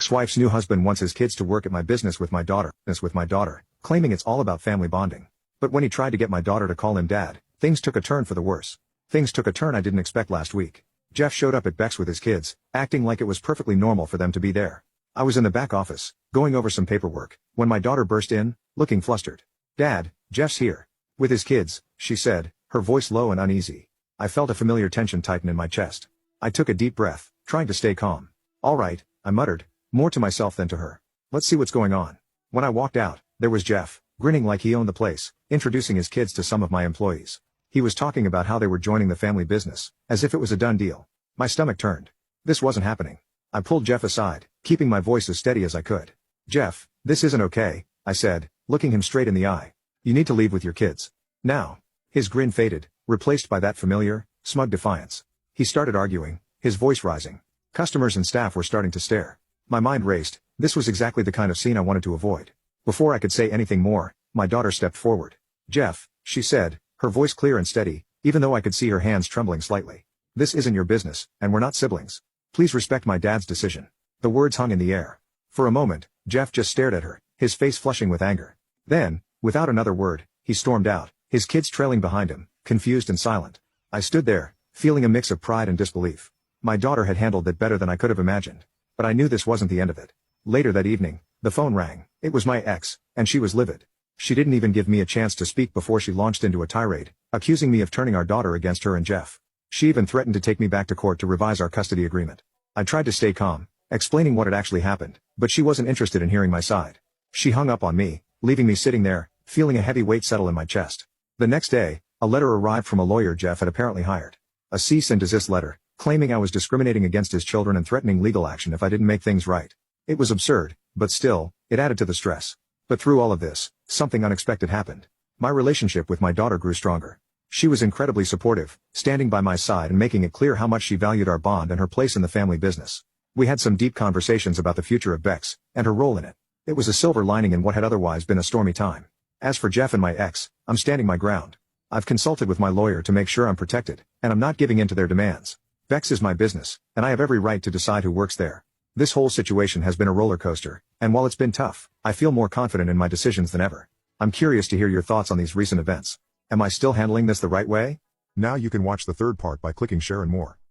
Ex-wife's new husband wants his kids to work at my business with my daughter, claiming it's all about family bonding. But when he tried to get my daughter to call him dad, things took a turn for the worse. Things took a turn I didn't expect last week. Jeff showed up at Beck's with his kids, acting like it was perfectly normal for them to be there. I was in the back office, going over some paperwork, when my daughter burst in, looking flustered. "Dad, Jeff's here. With his kids," she said, her voice low and uneasy. I felt a familiar tension tighten in my chest. I took a deep breath, trying to stay calm. "All right," I muttered, more to myself than to her. "Let's see what's going on." When I walked out, there was Jeff, grinning like he owned the place, introducing his kids to some of my employees. He was talking about how they were joining the family business, as if it was a done deal. My stomach turned. This wasn't happening. I pulled Jeff aside, keeping my voice as steady as I could. "Jeff, this isn't okay," I said, looking him straight in the eye. "You need to leave with your kids. Now." His grin faded, replaced by that familiar, smug defiance. He started arguing, his voice rising. Customers and staff were starting to stare. My mind raced. This was exactly the kind of scene I wanted to avoid. Before I could say anything more, my daughter stepped forward. "Jeff," she said, her voice clear and steady, even though I could see her hands trembling slightly. "This isn't your business, and we're not siblings. Please respect my dad's decision." The words hung in the air. For a moment, Jeff just stared at her, his face flushing with anger. Then, without another word, he stormed out, his kids trailing behind him, confused and silent. I stood there, feeling a mix of pride and disbelief. My daughter had handled it better than I could have imagined. But I knew this wasn't the end of it. Later that evening, the phone rang. It was my ex, and she was livid. She didn't even give me a chance to speak before she launched into a tirade, accusing me of turning our daughter against her and Jeff. She even threatened to take me back to court to revise our custody agreement. I tried to stay calm, explaining what had actually happened, but she wasn't interested in hearing my side. She hung up on me, leaving me sitting there, feeling a heavy weight settle in my chest. The next day, a letter arrived from a lawyer Jeff had apparently hired. A cease and desist letter, claiming I was discriminating against his children and threatening legal action if I didn't make things right. It was absurd, but still, it added to the stress. But through all of this, something unexpected happened. My relationship with my daughter grew stronger. She was incredibly supportive, standing by my side and making it clear how much she valued our bond and her place in the family business. We had some deep conversations about the future of Beck's, and her role in it. It was a silver lining in what had otherwise been a stormy time. As for Jeff and my ex, I'm standing my ground. I've consulted with my lawyer to make sure I'm protected, and I'm not giving in to their demands. Beck's is my business, and I have every right to decide who works there. This whole situation has been a roller coaster, and while it's been tough, I feel more confident in my decisions than ever. I'm curious to hear your thoughts on these recent events. Am I still handling this the right way? Now you can watch the third part by clicking share and more.